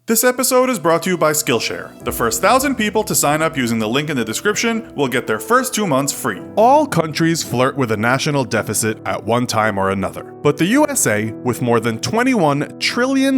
This episode is brought to you by Skillshare. The first 1,000 people to sign up using the link in the description will get their first 2 months free. All countries flirt with a national deficit at one time or another. But the USA, with more than $21 trillion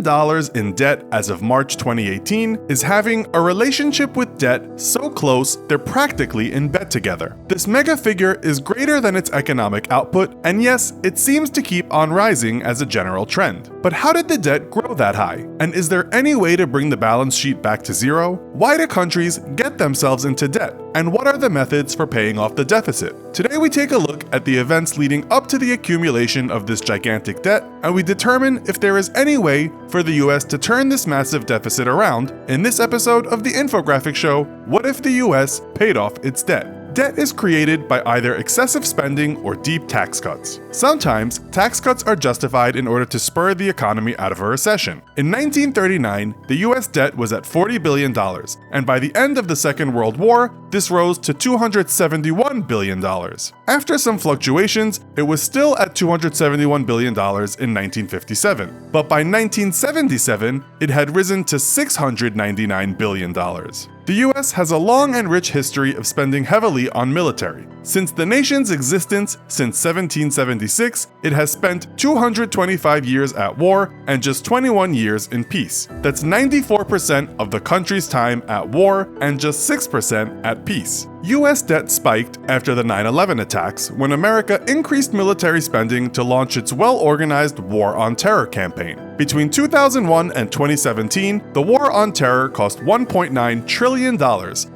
in debt as of March 2018, is having a relationship with debt so close they're practically in bed together. This mega figure is greater than its economic output, and yes, it seems to keep on rising as a general trend. But how did the debt grow that high? And is there any way to bring the balance sheet back to zero? Why do countries get themselves into debt? And what are the methods for paying off the deficit? Today we take a look at the events leading up to the accumulation of this gigantic debt, and we determine if there is any way for the US to turn this massive deficit around in this episode of the Infographics show, What If the US Paid Off Its Debt? Debt is created by either excessive spending or deep tax cuts. Sometimes, tax cuts are justified in order to spur the economy out of a recession. In 1939, the US debt was at $40 billion, and by the end of the Second World War, this rose to $271 billion. After some fluctuations, it was still at $271 billion in 1957, but by 1977, it had risen to $699 billion. The US has a long and rich history of spending heavily on military. Since the nation's existence since 1776, it has spent 225 years at war and just 21 years in peace. That's 94% of the country's time at war and just 6% at peace. US debt spiked after the 9/11 attacks when America increased military spending to launch its well-organized War on Terror campaign. Between 2001 and 2017, the War on Terror cost $1.9 trillion,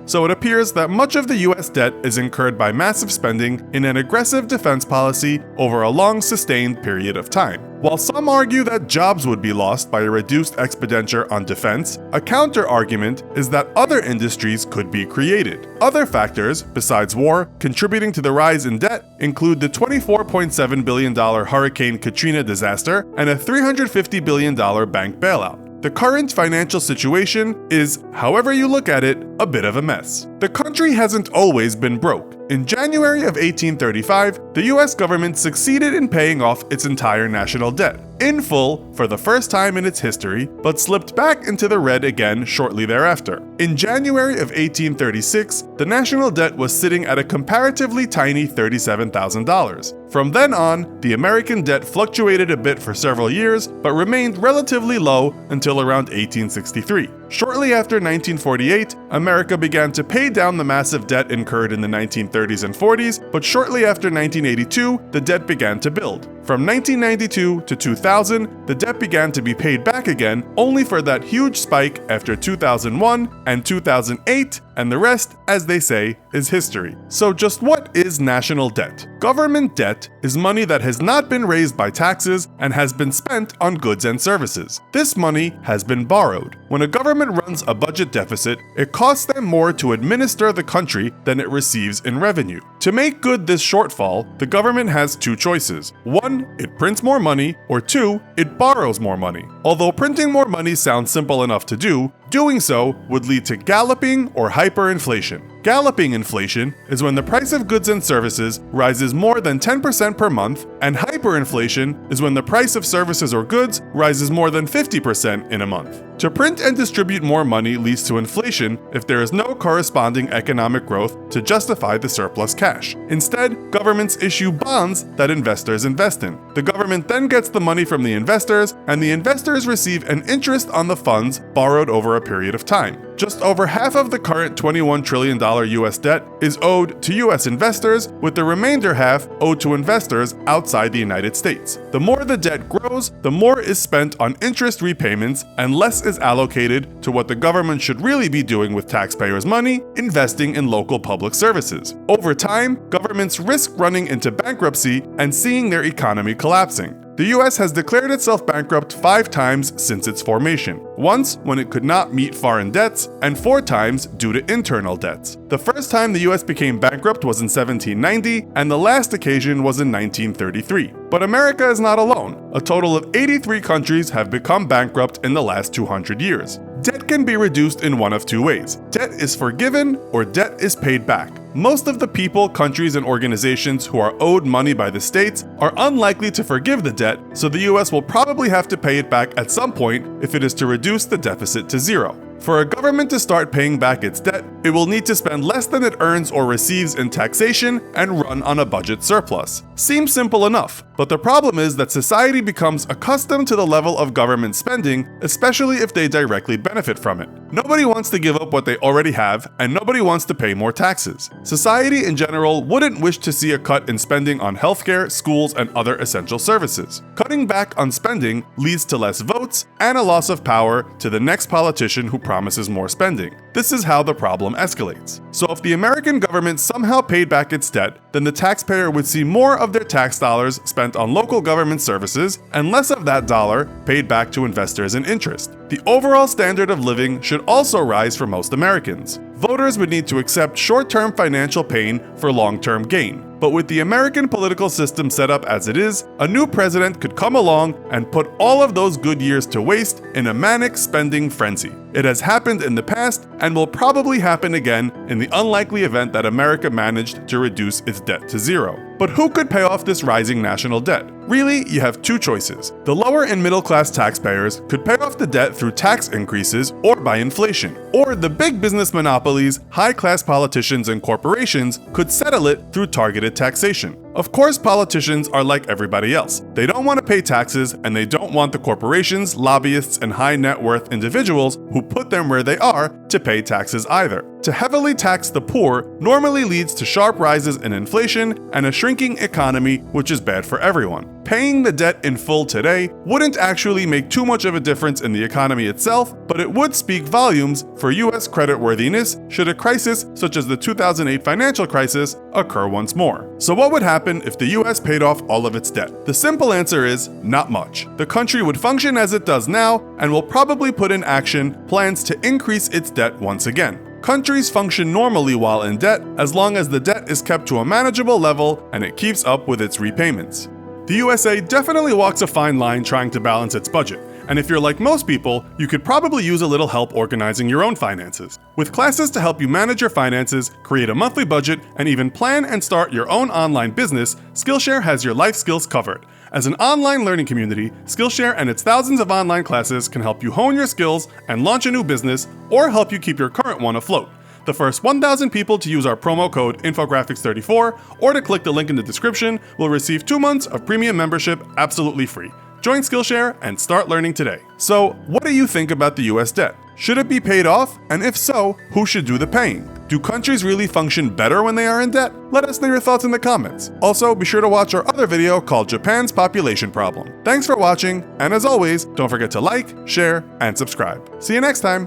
so it appears that much of the US debt is incurred by massive spending in an aggressive defense policy over a long sustained period of time. While some argue that jobs would be lost by a reduced expenditure on defense, a counter-argument is that other industries could be created. Other factors, besides war, contributing to the rise in debt include the $24.7 billion Hurricane Katrina disaster and a $350 billion bank bailout. The current financial situation is, however you look at it, a bit of a mess. The country hasn't always been broke. In January of 1835, the US government succeeded in paying off its entire national debt, in full for the first time in its history, but slipped back into the red again shortly thereafter. In January of 1836, the national debt was sitting at a comparatively tiny $37,000. From then on, the American debt fluctuated a bit for several years, but remained relatively low until around 1863. Shortly after 1948, America began to pay down the massive debt incurred in the 1930s and 40s, but shortly after 1982, the debt began to build. From 1992 to 2000, the debt began to be paid back again, only for that huge spike after 2001 and 2008, and the rest, as they say, is history. So just what is national debt? Government debt is money that has not been raised by taxes and has been spent on goods and services. This money has been borrowed. When a government runs a budget deficit, it costs them more to administer the country than it receives in revenue. To make good this shortfall, the government has two choices. One, it prints more money, or two, it borrows more money. Although printing more money sounds simple enough to do, doing so would lead to galloping or hyperinflation. Galloping inflation is when the price of goods and services rises more than 10% per month, and hyperinflation is when the price of services or goods rises more than 50% in a month. To print and distribute more money leads to inflation if there is no corresponding economic growth to justify the surplus cash. Instead, governments issue bonds that investors invest in. The government then gets the money from the investors, and the investors receive an interest on the funds borrowed over a period of time. Just over half of the current $21 trillion US debt is owed to US investors, with the remainder half owed to investors outside the United States. The more the debt grows, the more is spent on interest repayments and less is allocated to what the government should really be doing with taxpayers' money, investing in local public services. Over time, governments risk running into bankruptcy and seeing their economy collapsing. The US has declared itself bankrupt 5 times since its formation. Once when it could not meet foreign debts, and 4 times due to internal debts. The first time the US became bankrupt was in 1790, and the last occasion was in 1933. But America is not alone. A total of 83 countries have become bankrupt in the last 200 years. Debt can be reduced in one of two ways. Debt is forgiven or debt is paid back. most of the people, countries, and organizations who are owed money by the states are unlikely to forgive the debt, so the US will probably have to pay it back at some point if it is to reduce the deficit to zero. For a government to start paying back its debt, it will need to spend less than it earns or receives in taxation and run on a budget surplus. Seems simple enough, but the problem is that society becomes accustomed to the level of government spending, especially if they directly benefit from it. Nobody wants to give up what they already have, and nobody wants to pay more taxes. Society in general wouldn't wish to see a cut in spending on healthcare, schools, and other essential services. Cutting back on spending leads to less votes and a loss of power to the next politician who promises more spending. This is how the problem escalates. So if the American government somehow paid back its debt, then the taxpayer would see more of their tax dollars spent on local government services and less of that dollar paid back to investors in interest. The overall standard of living should also rise for most Americans. Voters would need to accept short-term financial pain for long-term gain. But with the American political system set up as it is, a new president could come along and put all of those good years to waste in a manic spending frenzy. It has happened in the past and will probably happen again in the unlikely event that America managed to reduce its debt to zero. But who could pay off this rising national debt? Really, you have two choices. The lower and middle class taxpayers could pay off the debt through tax increases or by inflation. Or the big business monopolies, high class politicians, and corporations could settle it through targeted taxation. Of course, politicians are like everybody else. They don't want to pay taxes, and they don't want the corporations, lobbyists, and high net worth individuals who put them where they are to pay taxes either. To heavily tax the poor normally leads to sharp rises in inflation and a shrinking economy, which is bad for everyone. Paying the debt in full today wouldn't actually make too much of a difference in the economy itself, but it would speak volumes for US creditworthiness should a crisis such as the 2008 financial crisis occur once more. So what would happen if the US paid off all of its debt? The simple answer is not much. The country would function as it does now and will probably put in action plans to increase its debt once again. Countries function normally while in debt as long as the debt is kept to a manageable level and it keeps up with its repayments. The USA definitely walks a fine line trying to balance its budget, and if you're like most people, you could probably use a little help organizing your own finances. With classes to help you manage your finances, create a monthly budget, and even plan and start your own online business, Skillshare has your life skills covered. As an online learning community, Skillshare and its thousands of online classes can help you hone your skills and launch a new business, or help you keep your current one afloat. The first 1,000 people to use our promo code Infographics34 or to click the link in the description will receive 2 months of premium membership absolutely free. Join Skillshare and start learning today. So, what do you think about the US debt? Should it be paid off? And if so, who should do the paying? Do countries really function better when they are in debt? Let us know your thoughts in the comments. Also, be sure to watch our other video called Japan's Population Problem. Thanks for watching, and as always, don't forget to like, share, and subscribe. See you next time!